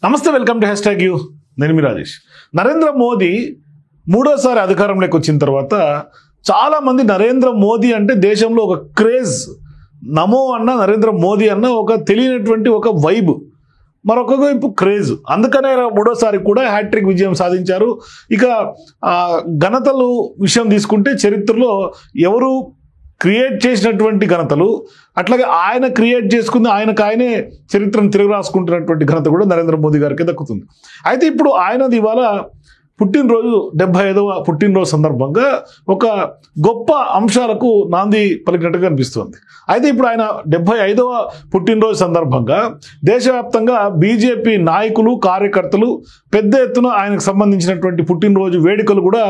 నమస్తే, welcome to #you. నేను మీ రాజేష్. నరేంద్ర మోదీ మూడోసారి అధికారంలోకి వచ్చిన తర్వాత చాలామంది నరేంద్ర మోదీ అంటే దేశంలో ఒక క్రేజ్, నమో అన్న నరేంద్ర మోదీ అన్న ఒక తెలియనటువంటి ఒక వైబ్, మరొక వైపు క్రేజ్. అందుకనే మూడోసారి కూడా హ్యాట్రిక్ విజయం సాధించారు. ఇక ఘనతలు విషయం తీసుకుంటే చరిత్రలో ఎవరు క్రియేట్ చేసినటువంటి ఘనతలు, అట్లాగే ఆయన క్రియేట్ చేసుకుంది ఆయనే చరిత్రను తిరిగి రాసుకుంటున్నటువంటి ఘనత కూడా నరేంద్ర మోదీ గారికి దక్కుతుంది. అయితే ఇప్పుడు ఆయనది ఇవాళ పుట్టినరోజు, 75వ పుట్టినరోజు సందర్భంగా ఒక గొప్ప అంశాలకు నాంది పలికినట్టుగా అనిపిస్తుంది. అయితే ఇప్పుడు ఆయన 75వ పుట్టినరోజు సందర్భంగా దేశవ్యాప్తంగా బీజేపీ నాయకులు, కార్యకర్తలు పెద్ద ఎత్తున ఆయనకు సంబంధించినటువంటి పుట్టినరోజు వేడుకలు కూడా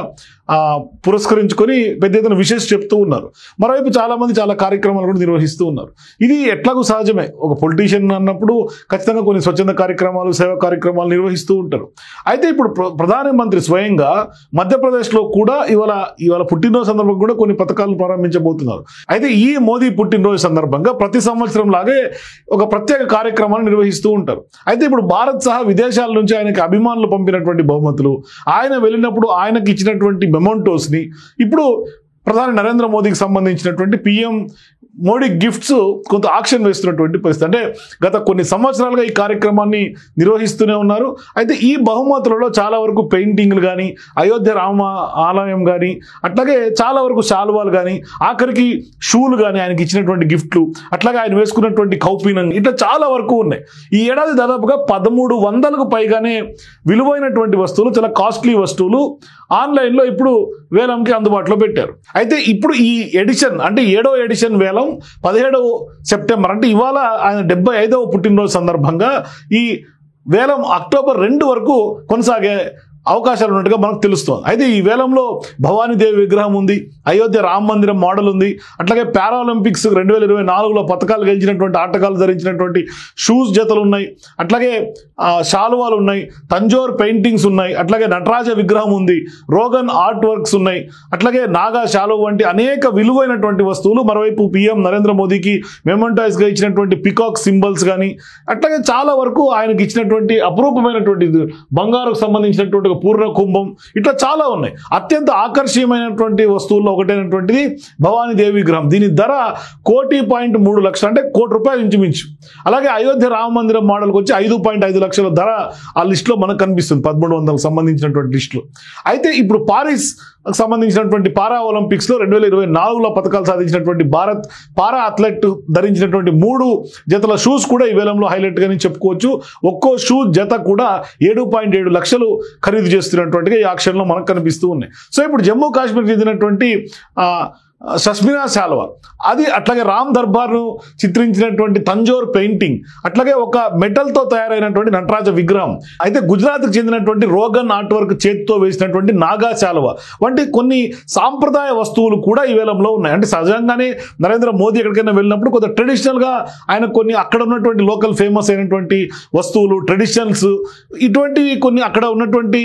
పురస్కరించుకొని పెద్ద ఎత్తున విశేష చెప్తూ ఉన్నారు. మరోవైపు చాలామంది చాలా కార్యక్రమాలు కూడా నిర్వహిస్తూ ఉన్నారు. ఇది ఎట్లాగూ సహజమే. ఒక పొలిటీషియన్ అన్నప్పుడు ఖచ్చితంగా కొన్ని స్వచ్ఛంద కార్యక్రమాలు, సేవా కార్యక్రమాలు నిర్వహిస్తూ ఉంటారు. అయితే ఇప్పుడు ప్రధానమంత్రి స్వయంగా మధ్యప్రదేశ్లో కూడా ఇవాళ పుట్టినరోజు సందర్భంగా కూడా కొన్ని పథకాలను ప్రారంభించబోతున్నారు. అయితే ఈ మోదీ పుట్టినరోజు సందర్భంగా ప్రతి సంవత్సరం లాగే ఒక ప్రత్యేక కార్యక్రమాన్ని నిర్వహిస్తూ ఉంటారు. అయితే ఇప్పుడు భారత్ సహా విదేశాల నుంచి ఆయనకి అభిమానులు పంపినటువంటి బహుమతులు, ఆయన వెళ్ళినప్పుడు ఆయనకి ఇచ్చినటువంటి మెమోంటోస్ని ఇప్పుడు ప్రధాని నరేంద్ర మోదీకి సంబంధించినటువంటి పిఎం మోడీ గిఫ్ట్స్ కొంత ఆక్షన్ వేస్తున్నటువంటి పరిస్థితి. అంటే గత కొన్ని సంవత్సరాలుగా ఈ కార్యక్రమాన్ని నిర్వహిస్తూనే ఉన్నారు. అయితే ఈ బహుమతులలో చాలా వరకు పెయింటింగ్లు కానీ, అయోధ్య రామ ఆలయం కానీ, అట్లాగే చాలా వరకు శాలువాలు కానీ, ఆఖరికి షూలు కానీ ఆయనకి ఇచ్చినటువంటి గిఫ్ట్లు, అట్లాగే ఆయన వేసుకున్నటువంటి కౌపీనం, ఇట్లా చాలా వరకు ఉన్నాయి. ఈ ఏడాది దాదాపుగా 1300కు పైగానే విలువైనటువంటి వస్తువులు, చాలా కాస్ట్లీ వస్తువులు ఆన్లైన్లో ఇప్పుడు వేలంకి అందుబాటులో పెట్టారు. అయితే ఇప్పుడు ఈ ఎడిషన్, అంటే 7వ ఎడిషన్ వేలం 17 సెప్టెంబర్, అంటే ఇవాళ ఆయన 75వ పుట్టినరోజు సందర్భంగా ఈ వేలం అక్టోబర్ 2 వరకు కొనసాగే అవకాశాలు ఉన్నట్టుగా మనకు తెలుస్తుంది. అయితే ఈ వేలంలో భవానీదేవి విగ్రహం ఉంది, అయోధ్య రామ మందిరం మోడల్ ఉంది, అట్లాగే పారాలింపిక్స్ 2024లో పథకాలు గెలిచినటువంటి ఆటగాళ్ళు ధరించినటువంటి షూస్ జతలు ఉన్నాయి, అట్లాగే శాలువాలు ఉన్నాయి, తంజోర్ పెయింటింగ్స్ ఉన్నాయి, అట్లాగే నటరాజ విగ్రహం ఉంది, రోగన్ ఆర్ట్ వర్క్స్ ఉన్నాయి, అట్లాగే నాగా శాలువ వంటి అనేక విలువైనటువంటి వస్తువులు. మరోవైపు పిఎం నరేంద్ర మోదీకి మెమోంటైజ్గా ఇచ్చినటువంటి పికాక్ సింబల్స్ కానీ, అట్లాగే చాలా వరకు ఆయనకి ఇచ్చినటువంటి అపురూపమైనటువంటి బంగారుకు సంబంధించినటువంటి పూర్ణ కుంభం, ఇట్లా చాలా ఉన్నాయి. అత్యంత ఆకర్షణీయమైనటువంటి వస్తువుల్లో ఒకటైనటువంటిది భవానీదేవి విగ్రహం. దీని ధర 1.3 లక్షలు, అంటే ₹1 కోటి ఇంచుమించు. అలాగే అయోధ్య రామ మందిరం మోడల్కి వచ్చి 5.5 లక్షల ధర ఆ లిస్టులో మనకు కనిపిస్తుంది, 1300కు సంబంధించినటువంటి లిస్టులో. అయితే ఇప్పుడు పారిస్ సంబంధించినటువంటి పారా ఒలింపిక్స్లో 2024లో పథకాలు సాధించినటువంటి భారత్ పారా అథ్లెట్ ధరించినటువంటి 3 జతల షూస్ కూడా ఈ వేలంలో హైలైట్గానే చెప్పుకోవచ్చు. ఒక్కో షూ జత కూడా 7.7 లక్షలు ఖరీదు చేస్తున్నటువంటిగా ఈ ఆక్షన్లో మనకు కనిపిస్తూ ఉన్నాయి. సో ఇప్పుడు జమ్మూ కాశ్మీర్కి చెందినటువంటి షష్మినా శాల్వా, అది అట్లాగే రామ్ దర్బార్ను చిత్రించినటువంటి తంజోర్ పెయింటింగ్, అట్లాగే ఒక మెటల్తో తయారైనటువంటి నటరాజ విగ్రహం, అయితే గుజరాత్కి చెందినటువంటి రోగన్ ఆర్ట్ వర్క్ చేతితో వేసినటువంటి నాగా శాల్వా వంటి కొన్ని సాంప్రదాయ వస్తువులు కూడా ఈ వేలంలో ఉన్నాయి. అంటే సహజంగానే నరేంద్ర మోదీ ఎక్కడికైనా వెళ్ళినప్పుడు కొంత ట్రెడిషనల్గా ఆయన కొన్ని అక్కడ ఉన్నటువంటి లోకల్ ఫేమస్ అయినటువంటి వస్తువులు, ట్రెడిషన్స్, ఇటువంటివి కొన్ని అక్కడ ఉన్నటువంటి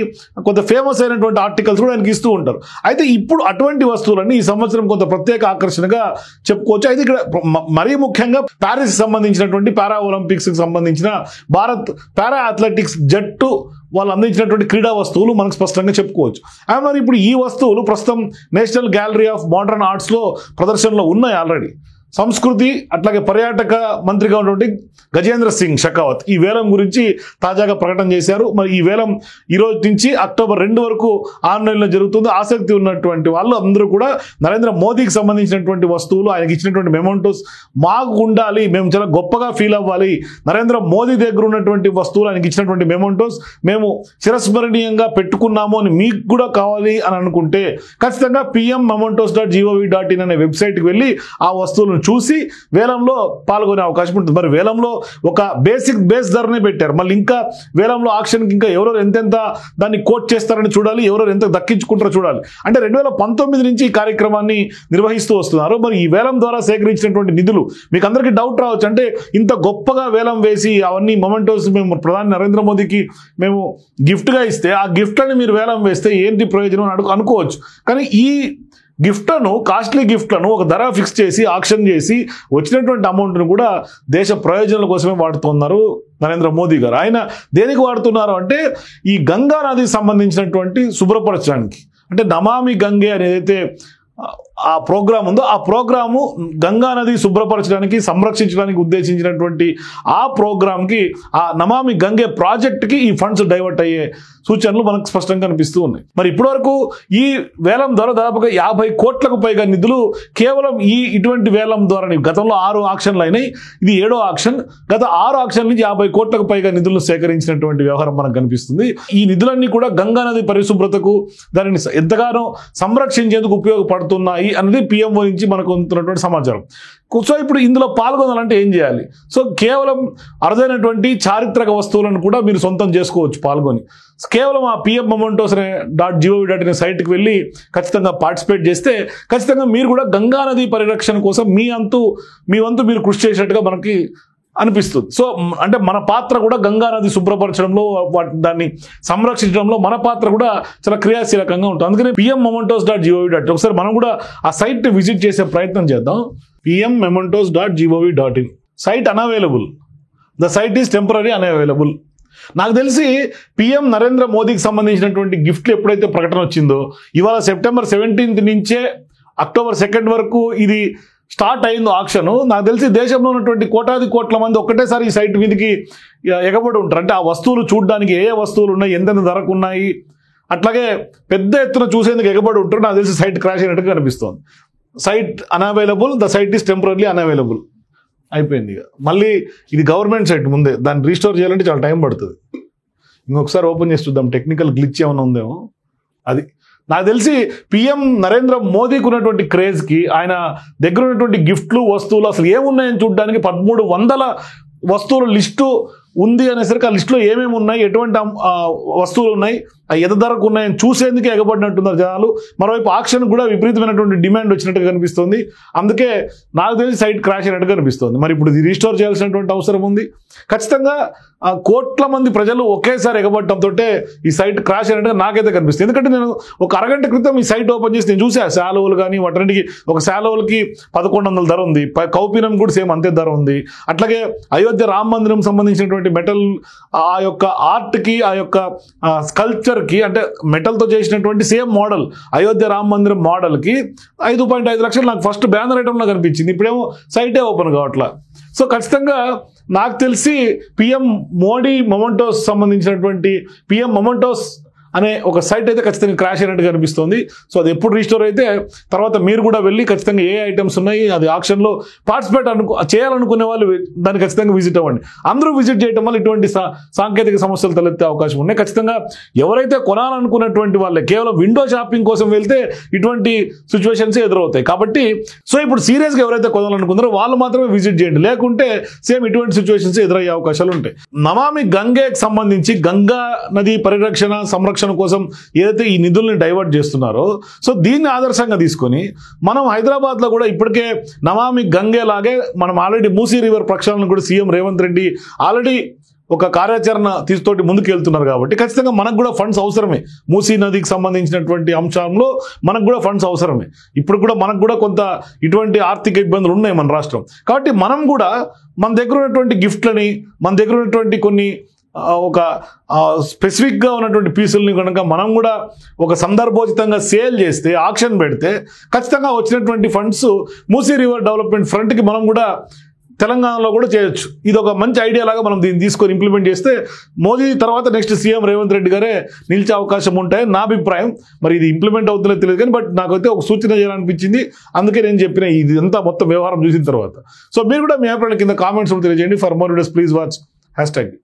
కొంత ఫేమస్ అయినటువంటి ఆర్టికల్స్ కూడా ఆయనకి ఇస్తూ ఉంటారు. అయితే ఇప్పుడు అటువంటి వస్తువులన్నీ ఈ సంవత్సరం కొంత ప్రత్యేక ఆకర్షణగా చెప్పుకోవచ్చు. అయితే ఇక్కడ మరీ ముఖ్యంగా ప్యారిస్ సంబంధించినటువంటి పారా ఒలింపిక్స్ కి సంబంధించిన భారత్ పారా అథ్లెటిక్స్ జట్టు వాళ్ళు అందించినటువంటి క్రీడా వస్తువులు మనకు స్పష్టంగా చెప్పుకోవచ్చు. మరి ఇప్పుడు ఈ వస్తువులు ప్రస్తుతం నేషనల్ గ్యాలరీ ఆఫ్ మోడర్న్ ఆర్ట్స్లో ప్రదర్శనలో ఉన్నాయి ఆల్రెడీ. సంస్కృతి అట్లాగే పర్యాటక మంత్రిగా ఉన్నటువంటి గజేంద్ర సింగ్ షెకావత్ ఈ వేలం గురించి తాజాగా ప్రకటన చేశారు. మరి ఈ వేలం ఈ రోజు నుంచి అక్టోబర్ 2 వరకు ఆన్లైన్లో జరుగుతుంది. ఆసక్తి ఉన్నటువంటి వాళ్ళు అందరూ కూడా నరేంద్ర మోదీకి సంబంధించినటువంటి వస్తువులు, ఆయనకి ఇచ్చినటువంటి మెమోంటోస్ మాకు ఉండాలి, మేము చాలా గొప్పగా ఫీల్ అవ్వాలి, నరేంద్ర మోదీ దగ్గర ఉన్నటువంటి వస్తువులు, ఆయనకి ఇచ్చినటువంటి మెమోంటోస్ మేము చిరస్మరణీయంగా పెట్టుకున్నాము అని మీకు కూడా కావాలి అని అనుకుంటే ఖచ్చితంగా pmmementos.gov.in అనే వెబ్సైట్కి వెళ్ళి ఆ వస్తువులను చూసి వేలంలో పాల్గొనే అవకాశం ఉంటుంది. మరి వేలంలో ఒక బేస్ ధరనే పెట్టారు. మళ్ళీ ఇంకా వేలంలో ఆక్షన్కి ఇంకా ఎవరెవరు ఎంతెంత దాన్ని కోట్ చేస్తారని చూడాలి, ఎవరెవరు ఎంత దక్కించుకుంటారో చూడాలి. అంటే 2019 నుంచి ఈ కార్యక్రమాన్ని నిర్వహిస్తూ వస్తున్నారు. మరి ఈ వేలం ద్వారా సేకరించినటువంటి నిధులు, మీకు అందరికీ డౌట్ రావచ్చు, అంటే ఇంత గొప్పగా వేలం వేసి అవన్నీ మొమెంటోస్ మేము ప్రధాని నరేంద్ర మోదీకి మేము గిఫ్ట్గా ఇస్తే ఆ గిఫ్ట్ని మీరు వేలం వేస్తే ఏంటి ప్రయోజనం అని అనుకోవచ్చు. కానీ ఈ గిఫ్ట్లను, కాస్ట్లీ గిఫ్ట్లను ఒక ధర ఫిక్స్ చేసి ఆక్షన్ చేసి వచ్చినటువంటి అమౌంట్ను కూడా దేశ ప్రయోజనాల కోసమే వాడుతున్నారు నరేంద్ర మోదీ గారు. ఆయన దేనికి వాడుతున్నారు అంటే ఈ గంగా నదికి సంబంధించినటువంటి శుభ్రపరచడానికి, అంటే నమామి గంగే అని ఏదైతే ఆ ప్రోగ్రామ్ ఉందో ఆ ప్రోగ్రాము గంగా నది శుభ్రపరచడానికి, సంరక్షించడానికి ఉద్దేశించినటువంటి ఆ ప్రోగ్రామ్కి, ఆ నమామి గంగే ప్రాజెక్ట్కి ఈ ఫండ్స్ డైవర్ట్ అయ్యే సూచనలు మనకు స్పష్టంగా కనిపిస్తూ ఉన్నాయి. మరి ఇప్పటివరకు ఈ వేలం ద్వారా దాదాపుగా 50 కోట్లకు పైగా నిధులు కేవలం ఇటువంటి వేలం ద్వారానే, గతంలో 6 ఆక్షన్లు అయినాయి, ఇది 7వ ఆక్షన్. గత 6 ఆక్షన్ల నుంచి 50 కోట్లకు పైగా నిధులను సేకరించినటువంటి వ్యవహారం మనకు కనిపిస్తుంది. ఈ నిధులన్నీ కూడా గంగా నది పరిశుభ్రతకు, దానిని ఎంతగానో సంరక్షించేందుకు ఉపయోగపడుతున్నాయి అన్నది పిఎంఓ నుంచి మనకు అందుతున్నటువంటి సమాచారం. సో ఇప్పుడు ఇందులో పాల్గొనాలంటే ఏం చేయాలి? సో కేవలం అరుదైనటువంటి చారిత్రక వస్తువులను కూడా మీరు సొంతం చేసుకోవచ్చు పాల్గొని. కేవలం ఆ pmmementos.gov.in సైట్కి వెళ్ళి ఖచ్చితంగా పార్టిసిపేట్ చేస్తే ఖచ్చితంగా మీరు కూడా గంగా నది పరిరక్షణ కోసం మీ వంతు మీరు కృషి చేసినట్టుగా మనకి అనిపిస్తుంది. సో అంటే మన పాత్ర కూడా గంగా నది శుభ్రపరచడంలో, దాన్ని సంరక్షించడంలో మన పాత్ర కూడా చాలా క్రియాశీలకంగా ఉంటుంది. అందుకని pmmementos.gov.in ఒకసారి మనం కూడా ఆ సైట్ విజిట్ చేసే ప్రయత్నం చేద్దాం. pmmementos.gov.in site unavailable, the site is temporary unavailable. నాకు తెలిసి పిఎం నరేంద్ర మోదీకి సంబంధించినటువంటి గిఫ్ట్లు ఎప్పుడైతే ప్రకటన వచ్చిందో, ఇవాళ సెప్టెంబర్ 17 నుంచే అక్టోబర్ 2 వరకు ఇది స్టార్ట్ అయిందో ఆక్షన్, నాకు తెలిసి దేశంలో ఉన్నటువంటి కోటాది కోట్ల మంది ఒక్కటేసారి ఈ సైట్ మీదకి ఎగబడి ఉంటారు. అంటే ఆ వస్తువులు చూడడానికి ఏ వస్తువులు ఉన్నాయి, ఎంతెంత ధరకు ఉన్నాయి, అట్లాగే పెద్ద ఎత్తున చూసేందుకు ఎగబడి ఉంటారు. నాకు తెలిసి సైట్ క్రాష్ అయినట్టుగా కనిపిస్తుంది. Site unavailable, the site is temporary unavailable అయిపోయింది. ఇక మళ్ళీ ఇది గవర్నమెంట్ సైట్, ముందే దాన్ని రీస్టోర్ చేయాలంటే చాలా టైం పడుతుంది. ఇంకొకసారి ఓపెన్ చేసి చూద్దాం, టెక్నికల్ గ్లిచ్ ఏమైనా ఉందేమో. అది నాకు తెలిసి పిఎం నరేంద్ర మోదీకి ఉన్నటువంటి క్రేజ్కి, ఆయన దగ్గర ఉన్నటువంటి గిఫ్ట్లు, వస్తువులు అసలు ఏమున్నాయని చూడడానికి 1300 వస్తువుల లిస్టు ఉంది అనేసరికి ఆ లిస్టులో ఏమేమి ఉన్నాయి, ఎటువంటి వస్తువులు ఉన్నాయి, ఎంత ధరకు ఉన్నాయని చూసేందుకే ఎగబడినట్టున్నారు జనాలు. మరోవైపు ఆక్షన్ కూడా విపరీతమైనటువంటి డిమాండ్ వచ్చినట్టుగా కనిపిస్తుంది. అందుకే నాకు తెలిసి సైట్ క్రాష్ అయినట్టుగా కనిపిస్తుంది. మరి ఇప్పుడు ఇది రీస్టోర్ చేయాల్సినటువంటి అవసరం ఉంది. ఖచ్చితంగా కోట్ల మంది ప్రజలు ఒకేసారి ఎగబడటంతో ఈ సైట్ క్రాష్ అయినట్టుగా నాకైతే కనిపిస్తుంది. ఎందుకంటే నేను ఒక అరగంట క్రితం ఈ సైట్ ఓపెన్ చేసి నేను చూసా, శాలువలు కానీ వాటికి ఒక శాలువలకి 1100 ధర ఉంది, కౌపీనం కూడా సేమ్ అంతే ధర ఉంది. అట్లాగే అయోధ్య రామ మందిరం సంబంధించినటువంటి మెటల్, ఆ యొక్క ఆర్ట్కి, ఆ యొక్క స్కల్ప్చర్కి, అంటే మెటల్తో చేసినటువంటి సేమ్ మోడల్ అయోధ్య రామ మందిరం మోడల్కి 5.5 లక్షలు నాకు ఫస్ట్ బ్యానర్ ఐటంలో కనిపించింది. ఇప్పుడేమో సైటే ఓపెన్ కావట్లా. సో ఖచ్చితంగా నాకు తెలిసి పిఎం మోడీ మొమెంటోస్ సంబంధించినటువంటి పిఎం మొమెంటోస్ అనే ఒక సైట్ అయితే ఖచ్చితంగా క్రాష్ అయినట్టుగా కనిపిస్తుంది. సో అది ఎప్పుడు రీస్టోర్ అయితే తర్వాత మీరు కూడా వెళ్ళి ఖచ్చితంగా ఏ ఐటమ్స్ ఉన్నాయి, అది ఆక్షన్లో పార్టిసిపేట్ చేయాలనుకునే వాళ్ళు దాన్ని ఖచ్చితంగా విజిట్ అవ్వండి. అందరూ విజిట్ చేయడం వల్ల ఇటువంటి సాంకేతిక సమస్యలు తలెత్తే అవకాశం ఉన్నాయి. ఖచ్చితంగా ఎవరైతే కొనాలనుకున్నటువంటి వాళ్ళే కేవలం విండో షాపింగ్ కోసం వెళ్తే ఇటువంటి సిచ్యువేషన్స్ ఎదురవుతాయి. కాబట్టి సో ఇప్పుడు సీరియస్గా ఎవరైతే కొనాలనుకున్నారో వాళ్ళు మాత్రమే విజిట్ చేయండి, లేకుంటే సేమ్ ఇటువంటి సిచ్యువేషన్స్ ఎదురయ్యే అవకాశాలు ఉంటాయి. నమామి గంగేకి సంబంధించి గంగా నది పరిరక్షణ, సంరక్షణ కోసం ఏదైతే ఈ నిధుల్ని డైవర్ట్ చేస్తున్నారో, సో దీన్ని ఆదర్శంగా తీసుకొని మనం హైదరాబాద్లో కూడా ఇప్పటికే నమామి గంగే లాగే మనం ఆల్రెడీ మూసీ రివర్ ప్రక్షాళన కూడా సీఎం రేవంత్ రెడ్డి ఆల్రెడీ ఒక కార్యాచరణ తోటి ముందుకు వెళ్తున్నారు. కాబట్టి ఖచ్చితంగా మనకు కూడా ఫండ్స్ అవసరమే. మూసీ నదికి సంబంధించినటువంటి అంశంలో మనకు కూడా ఫండ్స్ అవసరమే. ఇప్పుడు కూడా మనకు కూడా కొంత ఇటువంటి ఆర్థిక ఇబ్బందులు ఉన్నాయి మన రాష్ట్రం. కాబట్టి మనం కూడా మన దగ్గర ఉన్నటువంటి గిఫ్ట్లని, మన దగ్గర ఉన్నటువంటి కొన్ని ఒక స్పెసిఫిక్గా ఉన్నటువంటి పీసుల్ని కనుక మనం కూడా ఒక సందర్భోచితంగా సేల్ చేస్తే, ఆక్షన్ పెడితే ఖచ్చితంగా వచ్చినటువంటి ఫండ్స్ మూసీ రివర్ డెవలప్మెంట్ ఫ్రంట్కి మనం కూడా తెలంగాణలో కూడా చేయొచ్చు. ఇది ఒక మంచి ఐడియా లాగా మనం దీన్ని తీసుకొని ఇంప్లిమెంట్ చేస్తే మోదీ తర్వాత నెక్స్ట్ సీఎం రేవంత్ రెడ్డి గారే నిలిచే అవకాశం ఉంటాయి నా అభిప్రాయం. మరి ఇది ఇంప్లిమెంట్ అవుతుందో తెలియదు కానీ బట్ నాకైతే ఒక సూచన చేయాలనిపించింది. అందుకే నేను చెప్పిన ఇది అంతా మొత్తం వ్యవహారం చూసిన తర్వాత. సో మీరు కూడా మీ అభిప్రాయాల కింద కామెంట్స్ తెలియజేయండి. For more videos please watch #.